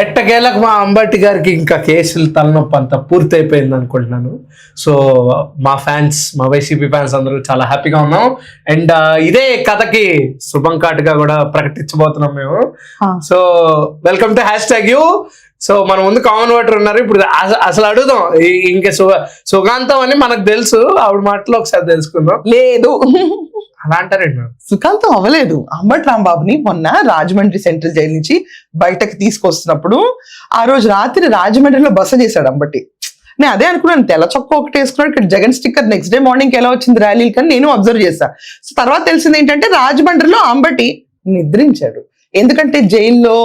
ఎట్టకేలకు మా అంబటి గారికి ఇంకా కేసులు తలనొప్పి అంతా పూర్తి అయిపోయింది అనుకుంటున్నాను. సో మా ఫ్యాన్స్, మా వైసీపీ ఫ్యాన్స్ అందరూ చాలా హ్యాపీగా ఉన్నాం. అండ్ ఇదే కథకి శుభం కాటుగా కూడా ప్రకటించబోతున్నాం మేము. So welcome to #you. So మన ముందు కామన్ వాటర్ ఉన్నారు. ఇప్పుడు అసలు అడుగుదాం, ఇంకా సుగాంతం అని మనకు తెలుసు, ఆవిడ మాటలో ఒకసారి తెలుసుకుందాం. లేదు అలా అంటారండి. సుఖాంతం అవ్వలేదు. అంబటి రాంబాబుని మొన్న రాజమండ్రి సెంట్రల్ జైలు నుంచి బయటకు తీసుకొస్తున్నప్పుడు ఆ రోజు రాత్రి రాజమండ్రిలో బస చేశాడు అంబటి. నేను అదే అనుకున్నాను, తెల్ల చొక్క ఒకటి వేసుకున్నాడు, ఇక్కడ Jagan sticker next day morning ఎలా వచ్చింది ర్యాలీకి అని నేను అబ్జర్వ్ చేశాను. సో తర్వాత తెలిసింది ఏంటంటే రాజమండ్రిలో అంబటి నిద్రించాడు. ఎందుకంటే జైల్లో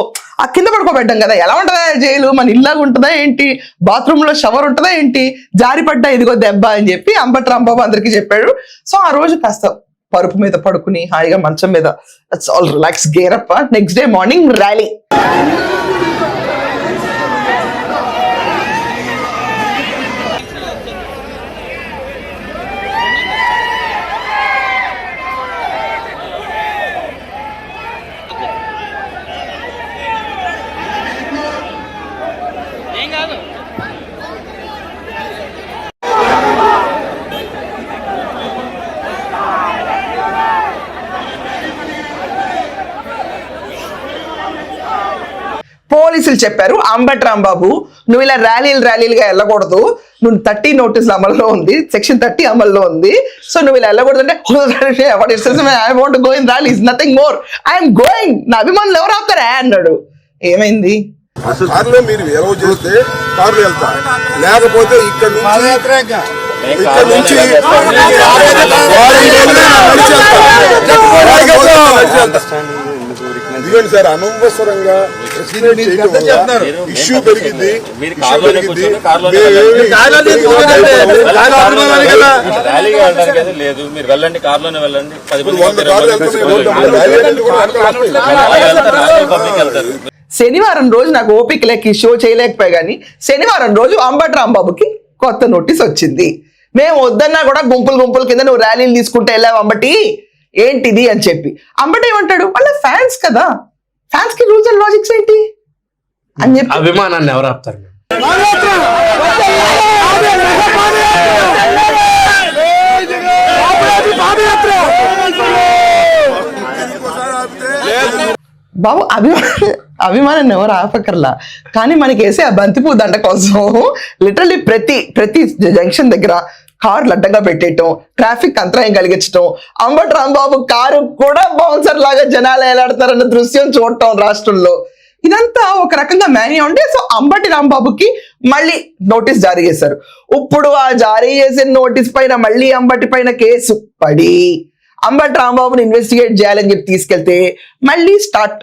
ఆ కింద పడుకోబెట్టాం కదా, ఎలా ఉంటుందా జైలు, మన ఇల్లాగా ఉంటుందా ఏంటి, బాత్రూమ్ లో షవర్ ఉంటుందా ఏంటి, జారిపడ్డా ఇదిగో దెబ్బ అని చెప్పి అంబటి రాంబాబు అందరికీ చెప్పాడు. సో ఆ రోజు కాస్త పరుపు మీద పడుకుని హాయిగా మంచం మీద that's all relax gear up. Next day morning rally. పోలీసులు చెప్పారు, అంబటి రాంబాబు నువ్వు ఇలా ర్యాలీలుగా వెళ్ళకూడదు, నువ్వు 30 నోటీసులు అమల్లో ఉంది, సెక్షన్ 30 అమల్లో ఉంది, సో నువ్వు ఇలా వెళ్ళకూడదు అంటే I want go in rally, is nothing more, I'm going, నా అభిమానులు ఎవరు ఆపుతారా అన్నాడు. ఏమైంది? మీరు ఎలవ చేస్తే కార్లు వెళ్తా, లేకపోతే ఇక్కడ నుంచి ఇదిగోండి సార్, అనవసరంగా ఇష్యూ పెరిగింది. లేదు, మీరు వెళ్ళండి, కార్లోనే వెళ్ళండి. శనివారం రోజు నాకు ఓపిక లేక షో చేయలేకపోయా, కానీ శనివారం రోజు అంబటి రాంబాబుకి కొత్త నోటీస్ వచ్చింది. మేము వద్దన్నా కూడా గుంపుల కింద నువ్వు ర్యాలీలు తీసుకుంటే వెళ్ళావు అంబటి, ఏంటిది అని చెప్పి. అంబటి ఏమంటాడు, వాళ్ళ ఫ్యాన్స్ కదా, ఫ్యాన్స్ కి రూల్స్ అండ్ లాజిక్స్ ఏంటి అని చెప్పి. అభిమానాన్ని ఎవరు ఆపుతారు? బాబు అభిమానాన్ని ఎవరు ఆపకర్లా, కానీ మనకి వేసే ఆ బంతిపూ దండ కోసం లిటరల్లీ ప్రతి జంక్షన్ దగ్గర కార్లు అడ్డంగా పెట్టేయటం, ట్రాఫిక్ అంతరాయం కలిగించడం, అంబటి రాంబాబు కారు కూడా బౌన్సర్ లాగా జనాలు ఏలాడతారన్న దృశ్యం చూడటం రాష్ట్రంలో, ఇదంతా ఒక రకంగా మేనియా ఉండే. సో అంబటి రాంబాబుకి మళ్ళీ నోటీస్ జారీ చేశారు. ఇప్పుడు ఆ జారీ చేసిన నోటీస్ పైన మళ్ళీ అంబటి పైన కేసు పడి అంబటి రాంబాబుని ఇన్వెస్టిగేట్ చేయాలని చెప్పి తీసుకెళ్తే మళ్ళీ స్టార్ట్.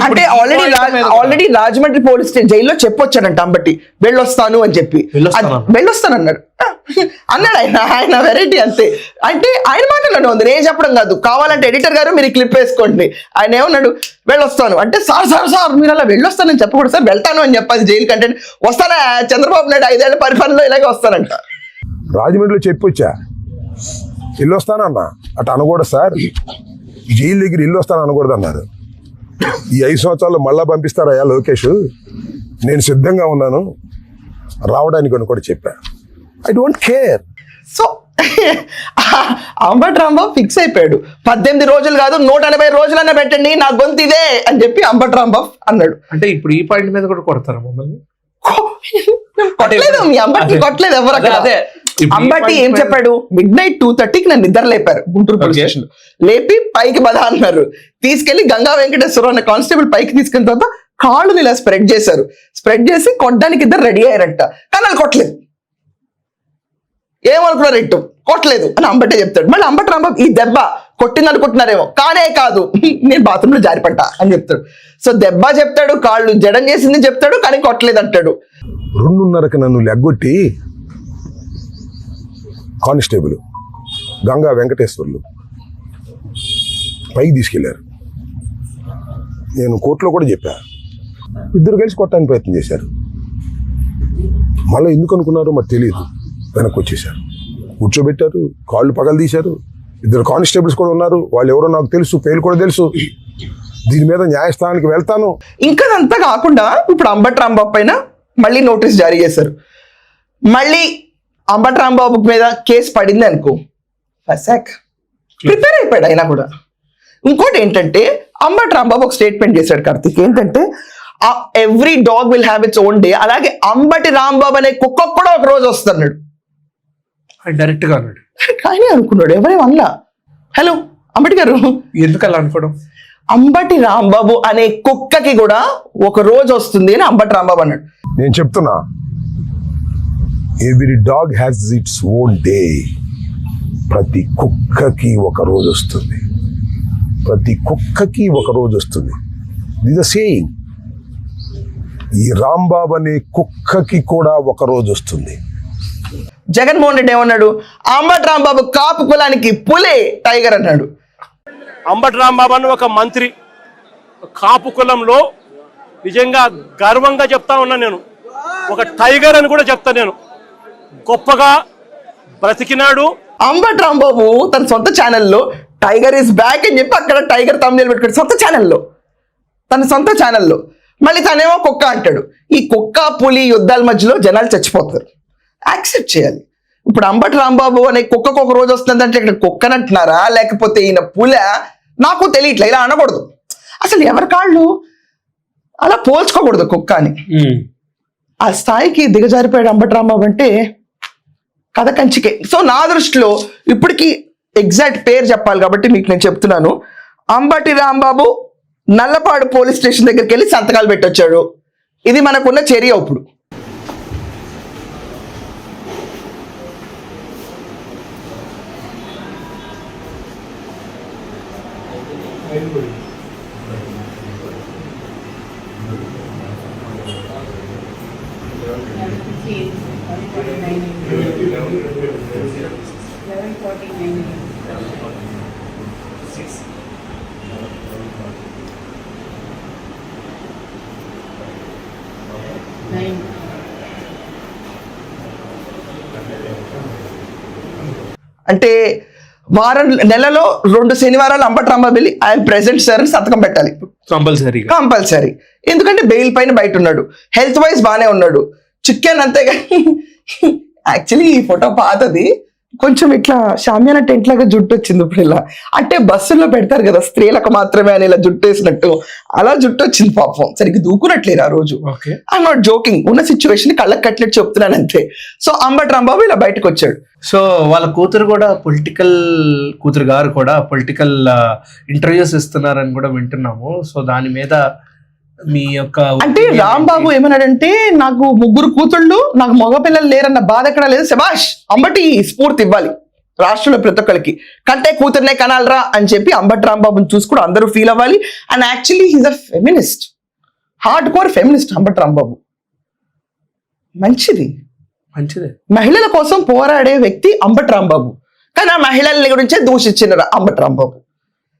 అంటే ఆల్రెడీ రాజమండ్రి పోలీస్ స్టేషన్ జైల్లో చెప్పొచ్చాడంట అంబటి, వెళ్ళొస్తాను అని చెప్పి. వెళ్ళొస్తాను అన్నాడు ఆయన వెరైటీ అంతే. అంటే ఆయన మాటలోనే ఉంది, నేను చెప్పడం కాదు, కావాలంటే ఎడిటర్ గారు మీరు క్లిప్ వేసుకోండి. ఆయన ఏమన్నాడు, వెళ్ళొస్తాను అంటే సార్ మీరు అలా వెళ్ళొస్తానని చెప్పకూడదు సార్, వెళ్తాను అని చెప్పాలి జైలు కంటే. వస్తానా చంద్రబాబు నాయుడు 5 ఏళ్ల పరిపాలనలో ఇలాగే వస్తానంట. రాజమండ్రిలో చెప్పొచ్చా వెళ్ళొస్తానన్నా, అటు అనకూడదు సార్, జైలు దగ్గర వెళ్ళొస్తాను అనకూడదు అన్నారు. ఈ 5 సంవత్సరాలు మళ్ళా పంపిస్తారయ్యా లోకేష్, నేను సిద్ధంగా ఉన్నాను రావడానికి అని కూడా చెప్పా. I don't care. So Ambati Rambabu fix అయిపోయాడు, 18 రోజులు కాదు 180 రోజులన్నా పెట్టండి, నా గొంతు ఇదే అని చెప్పి అంబటి రాంబాబు అన్నాడు. అంటే ఇప్పుడు ఈ పాయింట్ మీద కూడా కొడతారా మమ్మల్ని? కొట్టలేదు, మీ అంబటి కొట్టలేదు ఎవరు అక్కడ. అంబటి ఏం చెప్పాడు, midnight 2:30కి నన్ను నిద్ర లేపారు గుంటూరు పోలీస్ స్టేషన్, లేపి పైకి బదా అన్నారు, తీసుకెళ్లి గంగా వెంకటేశ్వరరావు అనే కానిస్టేబుల్ పైకి తీసుకున్న తర్వాత కాళ్ళని ఇలా స్ప్రెడ్ చేశారు, స్ప్రెడ్ చేసి కొట్టడానికి ఇద్దరు రెడీ అయ్యారంట, కానీ వాళ్ళు కొట్టలేదు. ఏమనుకున్నారు, ఇట్టు కొట్టలేదు అని అంబటే చెప్తాడు. మళ్ళీ అంబటి రాంబాబు ఈ దెబ్బ కొట్టింది అనుకుంటున్నారేమో, కానే కాదు నేను బాత్రూంలో జారిపడ్డా అని చెప్తాడు. సో దెబ్బ చెప్తాడు, కాళ్ళు జడం చేసింది చెప్తాడు, కానీ కొట్టలేదు అంటాడు. 2:30కి నన్ను లెగ్గొట్టి కానిస్టేబుల్ గంగా వెంకటేశ్వర్లు పైకి తీసుకెళ్లారు. నేను కోర్టులో కూడా చెప్పా, ఇద్దరు కలిసి కొట్టడానికి ప్రయత్నం చేశారు. మళ్ళీ ఎందుకు అనుకున్నారో మరి తెలియదు, వెనక్కి వచ్చేసారు. కూర్చోబెట్టారు, కాళ్ళు పగలు తీశారు. ఇద్దరు కానిస్టేబుల్స్ కూడా ఉన్నారు, వాళ్ళు ఎవరో నాకు తెలుసు, పేర్లు కూడా తెలుసు. దీని మీద న్యాయస్థానానికి వెళ్తాను. ఇంకా అదంతా కాకుండా ఇప్పుడు అంబటి రాంబాబు పైన మళ్ళీ నోటీస్ జారీ చేశారు. మళ్ళీ అంబటి రాంబాబు మీద కేసు పడింది అనుకో, ప్రిపేర్ అయిపోయాడు అయినా కూడా. ఇంకోటి ఏంటంటే అంబటి రాంబాబు ఒక స్టేట్మెంట్ చేశాడు కార్తీక్, ఏంటంటే every dog will have its own day, అలాగే అంబటి రాంబాబు అనే కుక్క కూడా ఒక రోజు వస్తున్నాడు డైరెక్ట్ గా అన్నాడు. కానీ అనుకున్నాడు, ఎవరేమన్నా హలో అంబటి గారు ఎందుకు అలా అనుకోవడం? అంబటి రాంబాబు అనే కుక్కకి కూడా ఒక రోజు వస్తుంది అని అంబటి రాంబాబు అన్నాడు. నేను చెప్తున్నా, every dog has its own day. ప్రతి కుక్కకి ఒక రోజు వస్తుంది, ప్రతి కుక్కకి ఒక రోజు వస్తుంది. దిస్ సేయింగ్, ఈ రాంబాబు అనే కుక్కకి కూడా ఒక రోజు వస్తుంది. జగన్మోహన్ రెడ్డి ఏమన్నాడు, అంబటి రాంబాబు కాపు కులానికి పులే టైగర్ అన్నాడు. అంబటి రాంబాబు అని ఒక మంత్రి కాపు కులంలో నిజంగా గర్వంగా చెప్తా ఉన్నా, నేను ఒక టైగర్ అని కూడా చెప్తా. నేను గొప్పగా బ్రతికినాడు. అంబటి రాంబాబు తన సొంత ఛానల్లో టైగర్ ఈస్ బ్యాక్ అని చెప్పి అక్కడ టైగర్ తమ్ముళ్ళు పెట్టుకున్నాడు సొంత ఛానల్లో, తన సొంత ఛానల్లో. మళ్ళీ తనేమో కుక్క అంటాడు. ఈ కుక్క పులి యుద్ధాల మధ్యలో జనాలు చచ్చిపోతారు, యాక్సెప్ట్ చేయాలి. ఇప్పుడు అంబటి రాంబాబు అనే కుక్కకు ఒక రోజు వస్తుందంటే ఇక్కడ కుక్కని అంటున్నారా లేకపోతే ఈయన పుల, నాకు తెలియట్లే. ఇలా అనకూడదు అసలు, ఎవరి కాళ్ళు అలా పోల్చుకోకూడదు కుక్క అని. ఆ స్థాయికి దిగజారిపోయాడు అంబటి రాంబాబు అంటే కథ కంచికే. సో నా దృష్టిలో ఇప్పటికి ఎగ్జాక్ట్ పేరు చెప్పాలి కాబట్టి మీకు నేను చెప్తున్నాను, అంబటి రాంబాబు నల్లపాడు పోలీస్ స్టేషన్ దగ్గరికి వెళ్ళి సంతకాలు పెట్టొచ్చాడు. ఇది మనకున్న చర్య. ఇప్పుడు అంటే నెలలో 2 శనివారాలు అంబటి రాంబాబు వెళ్ళి ఐ ప్రెసెంట్ సార్ అని సంతకం పెట్టాలి కంపల్సరీ. ఎందుకంటే బెయిల్ పైన బయట ఉన్నాడు, హెల్త్ వైజ్ బాగానే ఉన్నాడు, చికెన్ అంతేగాని. యాక్చువల్లీ ఈ ఫోటో పాతది, కొంచెం ఇట్లా షామియాన టెంట్ లాగా జుట్టు వచ్చింది ఇప్పుడు. ఇలా అంటే బస్సుల్లో పెడతారు కదా స్త్రీలకు మాత్రమే అని ఇలా జుట్టు వేసినట్టు, అలా జుట్టు వచ్చింది పాపం. సరిగ్గా దూకునట్లేదు ఆ రోజు. ఐఎమ్ నాట్ జోకింగ్, ఉన్న సిచ్యువేషన్ కళ్ళకి కట్టినట్టు చెప్తున్నాను అంతే. సో అంబటి రాంబాబు ఇలా బయటకు వచ్చాడు. సో వాళ్ళ కూతురు కూడా కూతురు గారు కూడా పొలిటికల్ ఇంటర్వ్యూస్ ఇస్తున్నారని కూడా వింటున్నాము. సో దాని మీద మీ యొక్క అంటే రాంబాబు ఏమన్నాడంటే, నాకు 3 కూతుళ్ళు, నాకు మగపిల్లలు లేరన్న బాధ ఎక్కడ లేదు, శభాష్ అంబటి స్ఫూర్తి ఇవ్వాలి రాష్ట్రంలో ప్రతి ఒక్కరికి, కంటే కూతుర్నే కనాలరా అని చెప్పి అంబటి రాంబాబుని చూసి కూడా అందరూ ఫీల్ అవ్వాలి. And actually he's a feminist, hard core feminist Ambati Rambabu. మంచిదే, మహిళల కోసం పోరాడే వ్యక్తి అంబటి రాంబాబు. కానీ ఆ మహిళల గురించే దూషించిన అంబటి రాంబాబు.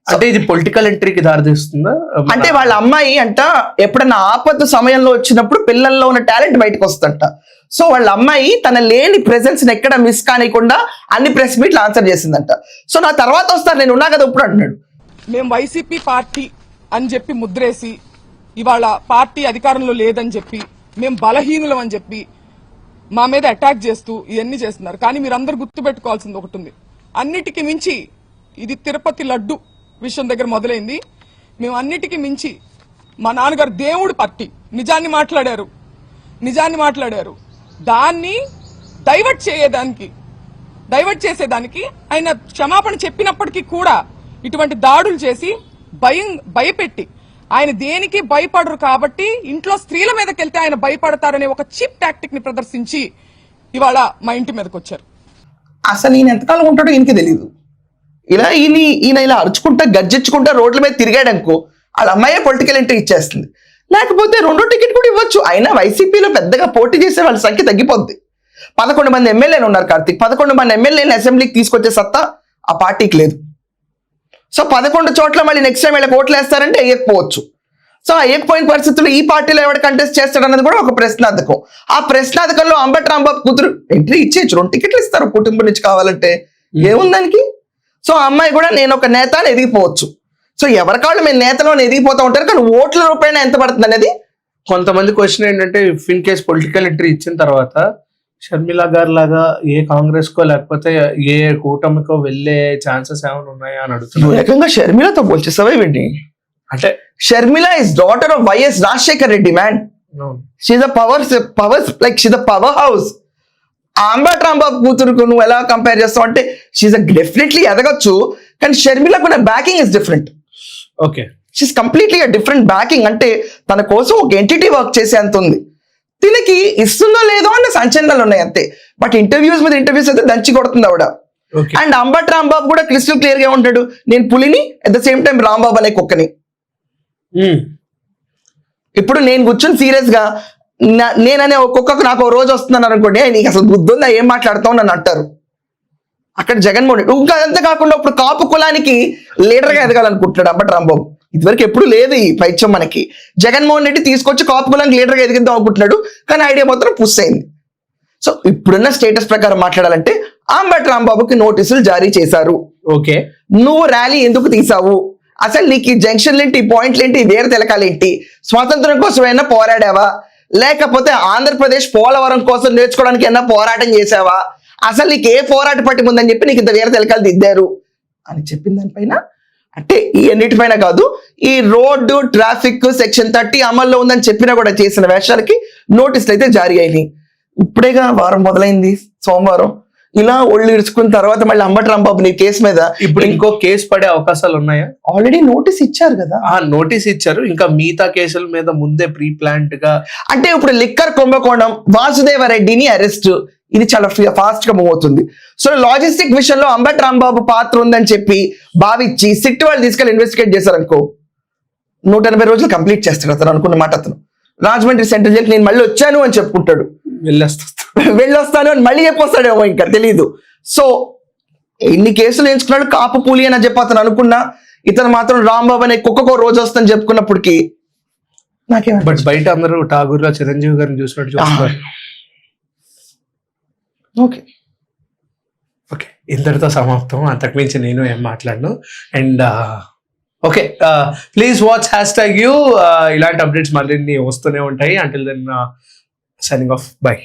అంటే ఇది పొలిటికల్ ఎంట్రీకి దారితీస్తుందా? అంటే వాళ్ళ అమ్మాయి అంట ఎప్పుడన్నా ఆపద సమయంలో వచ్చినప్పుడు పిల్లల్లో ఉన్న టాలెంట్ బయటకు వస్తుందంట. సో వాళ్ళ అమ్మాయి తన లేని ప్రెసెన్స్ ఎక్కడ మిస్ కానికుండా అన్ని ప్రెస్ మీట్లు ఆన్సర్ చేసిందంట. సో నా తర్వాత వస్తారు, నేను ఉన్నా కదా ఇప్పుడు అంటున్నాడు. మేము వైసీపీ పార్టీ అని చెప్పి ముద్రేసి ఇవాళ పార్టీ అధికారంలో లేదని చెప్పి మేము బలహీనులం అని చెప్పి మా మీద అటాక్ చేస్తూ ఇవన్నీ చేస్తున్నారు. కానీ మీరందరూ గుర్తుపెట్టుకోవాల్సింది ఒకటి ఉంది, అన్నిటికీ మించి ఇది తిరుపతి లడ్డు విషయం దగ్గర మొదలైంది. మేము అన్నిటికీ మించి మా నాన్నగారు దేవుడు పట్టి నిజాన్ని మాట్లాడారు, దాన్ని డైవర్ట్ చేసేదానికి ఆయన క్షమాపణ చెప్పినప్పటికీ కూడా ఇటువంటి దాడులు చేసి భయపెట్టి, ఆయన దేనికి భయపడరు కాబట్టి ఇంట్లో స్త్రీల మీదకి వెళ్తే ఆయన భయపడతారనే ఒక చీప్ టాక్టిక్ ని ప్రదర్శించి ఇవాళ మా ఇంటి మీదకి వచ్చారు. అసలు ఈయన ఎంతకాలం ఉంటాడో ఈయనకి తెలియదు. ఈయన ఇలా అరుచుకుంటా గర్జించుకుంటా రోడ్ల మీద తిరిగాడనుకో వాళ్ళ అమ్మాయే పొలిటికల్ ఎంట్రీ ఇచ్చేస్తుంది. లేకపోతే 2వ టికెట్ కూడా ఇవ్వచ్చు. అయినా వైసీపీలో పెద్దగా పోటీ చేసే వాళ్ళ సంఖ్య తగ్గిపోద్ది. 11 మంది ఎమ్మెల్యేలు ఉన్నారు కార్తీక్. 11 మంది ఎమ్మెల్యేలు అసెంబ్లీకి తీసుకొచ్చే సత్తా ఆ పార్టీకి లేదు. సో 11 చోట్ల మళ్ళీ నెక్స్ట్ టైం వీళ్ళకి ఓట్లు వేస్తారంటే వేయకపోవచ్చు. సో ఆ వేయకపోయిన పరిస్థితుల్లో ఈ పార్టీలో ఎవరు కంటెస్ట్ చేస్తాడన్నది కూడా ఒక ప్రశ్నార్థకం. ఆ ప్రశ్నార్థకంలో అంబటి రాంబాబు కూతురు ఎంట్రీ ఇచ్చేయచ్చు, 2 టికెట్లు ఇస్తారు కుటుంబం నుంచి కావాలంటే, ఏముందానికి. సో ఆ అమ్మాయి కూడా నేను ఒక నేత అని ఎదిగిపోవచ్చు. సో ఎవరికాళ్ళు మేము నేతలో ఎదిగిపోతూ ఉంటారు, కానీ ఓట్ల రూపాయన ఎంత పడుతుంది అనేది. కొంతమంది క్వశ్చన్ ఏంటంటే if in case political entry ఇచ్చిన తర్వాత షర్మిల గారు లాగా ఏ కాంగ్రెస్ కో లేకపోతే ఏ కూటమికో వెళ్ళే ఛాన్సెస్ ఏమైనా ఉన్నాయా అని అడుగుతున్నారు. ఏకంగా షర్మిలతో పోల్చేస్తావా వీడిని? అంటే Sharmila is daughter of YS Rajasekhar Reddy man. She's a powers like she's a power house. Ambati Rambabu కూతురుకు నువ్వు ఎలా కంపేర్ చేస్తావు అంటే షీఈ్ డెఫినెట్లీ ఎదగచ్చు, కానీ షర్మిలకు ఉన్న backing is different. Okay, she completely different backing. అంటే తన కోసం ఒక ఎంటిటీ వర్క్ చేసే అంత ఉంది. తినకి ఇస్తుందో లేదో అన్న సంచలనాలు ఉన్నాయి అంతే. బట్ ఇంటర్వ్యూస్ మీద ఇంటర్వ్యూస్ అయితే దంచి కొడుతుంది ఆవిడ. అండ్ అంబటి రాంబాబు కూడా క్రిస్టల్ క్లియర్ గా ఉంటాడు, నేను పులిని at the same time Rambabu అనే కుక్కని. ఇప్పుడు నేను కూర్చొని సీరియస్ గా నేననే ఒక్కొక్కకు నాకు రోజు వస్తున్నాను అనుకోండి, నీకు అసలు బుద్ధి ఉందా ఏం మాట్లాడతావు నన్ను అంటారు. అక్కడ జగన్మోహన్ రెడ్డి ఇంకా అదంతా కాకుండా ఇప్పుడు కాపు కులానికి లీడర్ గా ఎదగాలనుకుంటున్నాడు అంబటి రాంబాబు. ఇదివరకు ఎప్పుడు లేదు ఈ పైత్యం మనకి. జగన్మోహన్ రెడ్డి తీసుకొచ్చి కాపు కులానికి లీడర్ గా ఎదిగిద్దాం అనుకుంటున్నాడు, కానీ ఐడియా మాత్రం పుష్ అయింది. సో ఇప్పుడున్న స్టేటస్ ప్రకారం మాట్లాడాలంటే అంబటి రాంబాబుకి నోటీసులు జారీ చేశారు. ఓకే, నువ్వు ర్యాలీ ఎందుకు తీసావు, అసలు నీకు ఈ జంక్షన్లు ఏంటి, పాయింట్లు ఏంటి, వేరే తెలకాలేంటి, స్వాతంత్రం కోసం ఏమైనా పోరాడావా, లేకపోతే ఆంధ్రప్రదేశ్ పోలవరం కోసం నేర్చుకోవడానికి ఏమైనా పోరాటం చేసావా, అసలు నీకు ఏ పోరాట పట్టి ఉందని చెప్పి నీకు ఇంత వేరే తెలకాలు దిద్దారు అని చెప్పిన దానిపైన, అంటే ఈ అన్నిటిపైన కాదు, ఈ రోడ్డు ట్రాఫిక్ సెక్షన్ 30 అమల్లో ఉందని చెప్పినా కూడా చేసిన వేషాలకి నోటీసులు అయితే జారీ అయినాయి. ఇప్పుడేగా వారం మొదలైంది, సోమవారం. ఇలా ఒళ్ళు ఇడుచుకున్న తర్వాత మళ్ళీ అంబటి రాంబాబు నీ కేసు మీద ఇప్పుడు ఇంకో కేసు పడే అవకాశాలు ఉన్నాయా? ఆల్రెడీ నోటీస్ ఇచ్చారు కదా. నోటీస్ ఇచ్చారు, ఇంకా మిగతా కేసుల మీద ముందే ప్రీ ప్లాంట్ గా. అంటే ఇప్పుడు లిక్కర్ కుంభకోణం వాసుదేవరెడ్డిని అరెస్ట్, ఇది చాలా ఫాస్ట్ గా మూవ్ అవుతుంది. సో లాజిస్టిక్ విషయంలో అంబటి రాంబాబు పాత్ర ఉందని చెప్పి భావించి సిట్ వాళ్ళు తీసుకెళ్ళి ఇన్వెస్టిగేట్ చేశారనుకో, 180 రోజులు కంప్లీట్ చేస్తాడు అతను అనుకున్న మాట. అతను రాజమండ్రి సెంట్రల్ జైలుకి నేను మళ్ళీ వచ్చాను అని చెప్పుకుంటాడు, వెళ్ళొస్తాను అని మళ్ళీ చెప్పొస్తాడేమో, ఇంకా తెలీదు. సో ఎన్ని కేసులు ఎంచుకున్నాడు, కాపు పూలి అని చెప్పి అతను అనుకున్నా, ఇతను మాత్రం రాంబాబు అనే కుక్కకో రోజు వస్తుందని చెప్పుకున్నప్పటికీ నాకేం. బట్ బయట అందరూ ఠాగూర్ లో చిరంజీవి గారిని చూసినట్టు చూస్తున్నారు. ఓకే ఓకే, ఇంతటితో సమాప్తం. అంతకుమించి నేను ఏం మాట్లాడను. And okay, please watch #you. ఇలాంటి అప్డేట్స్ మళ్ళీ వస్తూనే ఉంటాయి. Until then signing off, by.